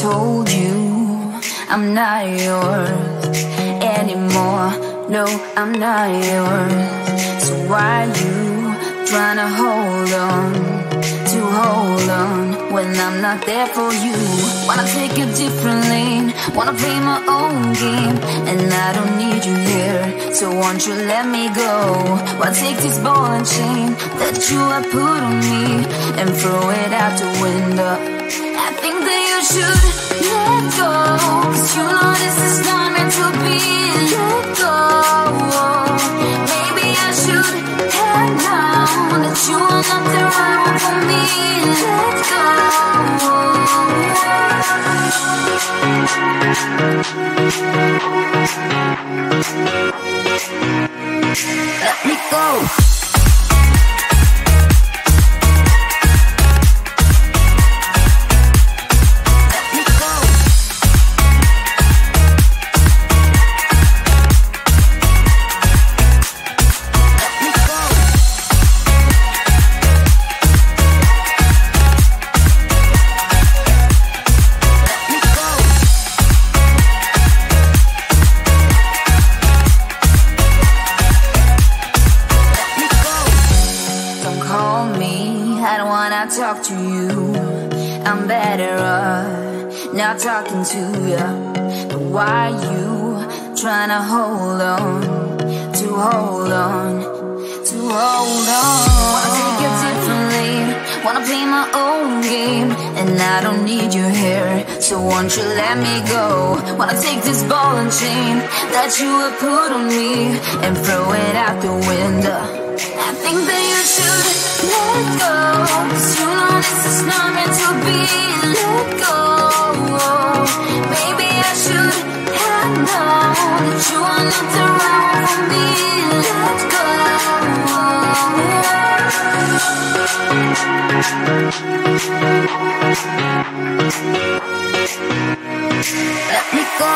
told you I'm not yours anymore. No, I'm not yours. So why you trying to hold on when I'm not there for you? Wanna take a different lane, wanna play my own game, and I don't need you here, so won't you let me go? Wanna take this ball and chain that you have put on me and throw it out the window. I think that you should let go, 'cause you know this is not meant to be. Let go. Maybe I should have known that you are not the right one for me. Let go. Let me go. Talk to you, I'm better off not talking to you. But why you trying to hold on? Wanna take a different lane, wanna play my own game, and I don't need you here, so won't you let me go? Wanna take this ball and chain that you have put on me and throw it out the window. I think that you should let go, 'cause you know this is not meant to be. Let go. Maybe I should have known that you are not the right one for me. Let go. Let me go.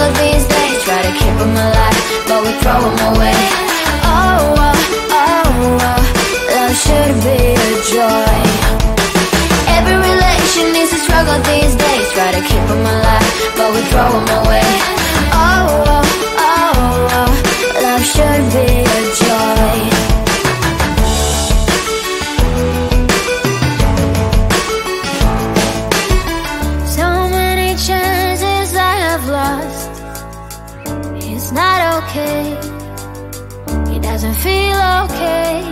struggle these days. Try to keep them alive, but we throw them away. Oh, oh, oh, oh, love should be a joy. Every relation needs a struggle these days. Try to keep them alive, but we throw them away. Oh, oh, oh, oh, love should be a joy. So many chances I have lost. It's not okay. It doesn't feel okay.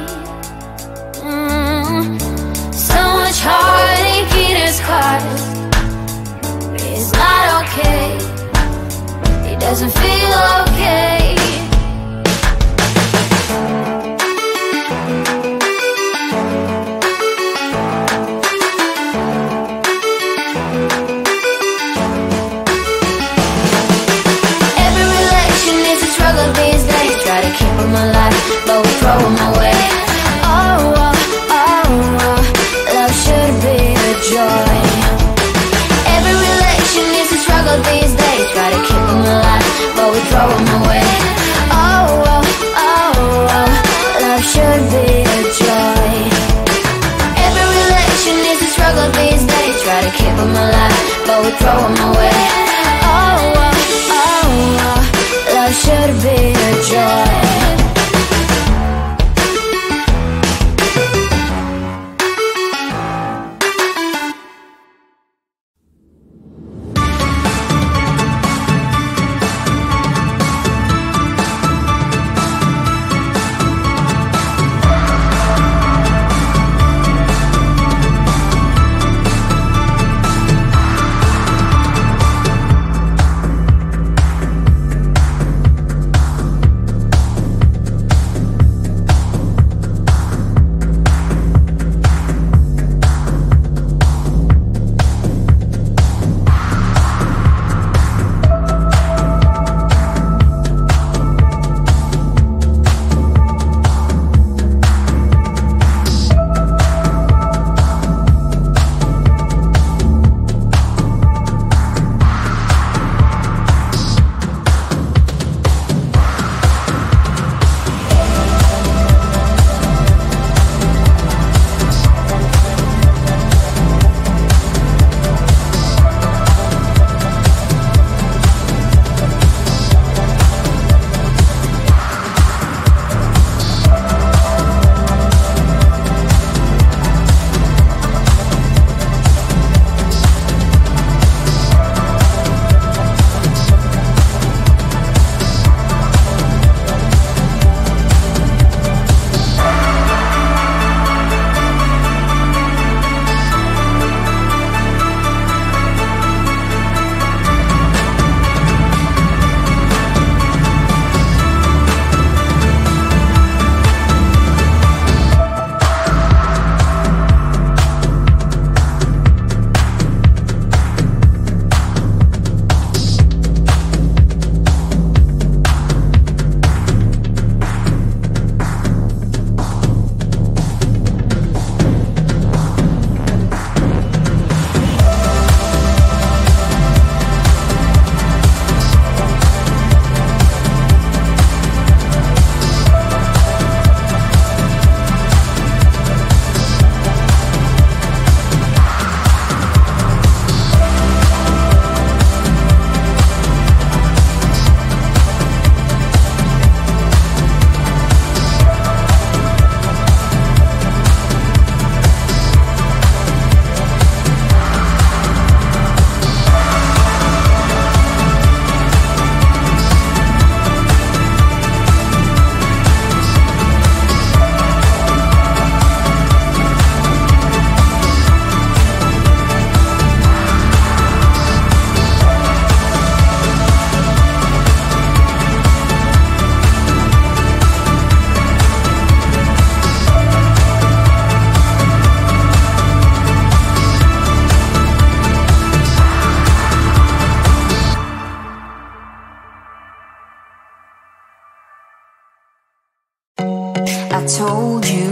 So much heartache it has caused. It's not okay. It doesn't feel okay. Every relation needs a struggle these days. Try to keep them alive, but we throw them away. Oh, oh, oh, oh, love should be a joy. Every relation needs a struggle these days. Try to keep them alive, but we throw them away. Oh, oh, oh, oh, love should be a joy. Every relation needs a struggle these days. Try to keep them alive, but we throw them away. Oh, oh, oh, oh, love should be a joy. I told you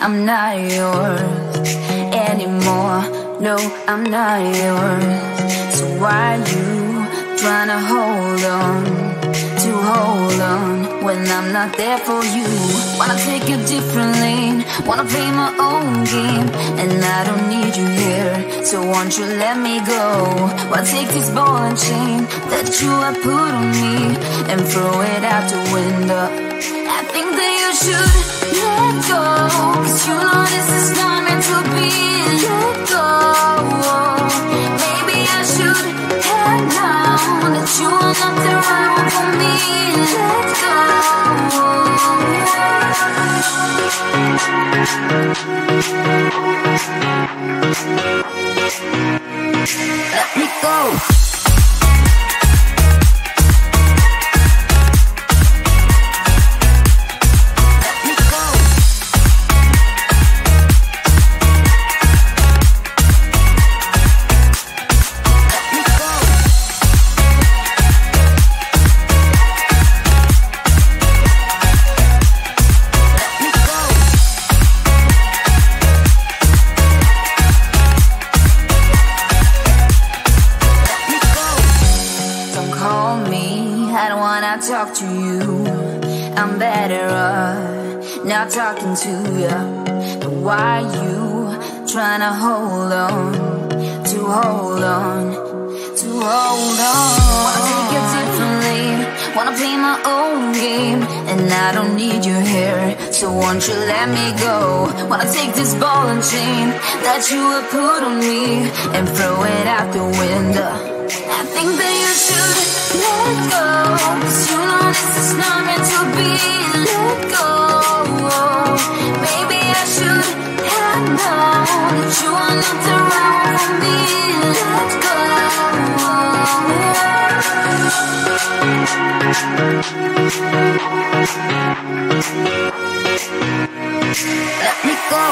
I'm not yours anymore. No, I'm not yours. So why you trying to hold on when I'm not there for you. Wanna take a different lane, wanna play my own game, and I don't need you here, so won't you let me go? Wanna take this ball and chain that you have put on me and throw it out the window. I think that you should let go, 'cause you know this is not meant to be. Let go. Maybe I should head down, that you are not the right one for me. Let go. Let me go. Talk to you, I'm better off not talking to you. But why you trying to hold on? Wanna take a different lane, wanna play my own game, and I don't need you here, so won't you let me go? Wanna take this ball and chain that you have put on me and throw it out the window. I think that you should let go, 'cause you know this is not meant to be. Let go. Maybe I should have known that you are not the right one for me. Let go. Let me go.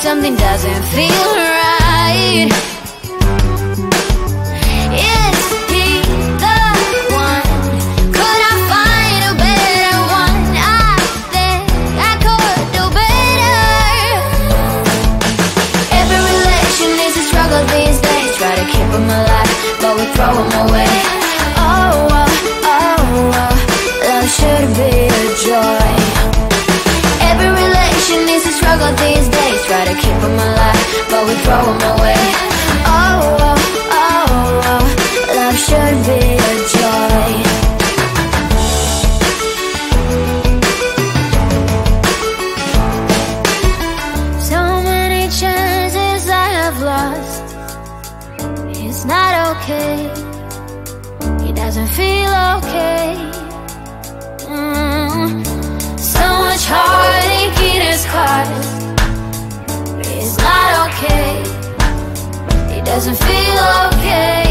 Something doesn't feel right. Is he the one? Could I find a better one? I think I could do better. Every relation is a struggle these days. Try to keep them alive, but we throw them away. my way. Oh, oh, oh, oh, love should be a joy. Every relation is a struggle these days. Try to keep them alive, but we throw them away. Oh, oh, oh, oh, love should be a joy. It's not okay. He doesn't feel okay. So much heartache in his heart. It's not okay. He doesn't feel okay.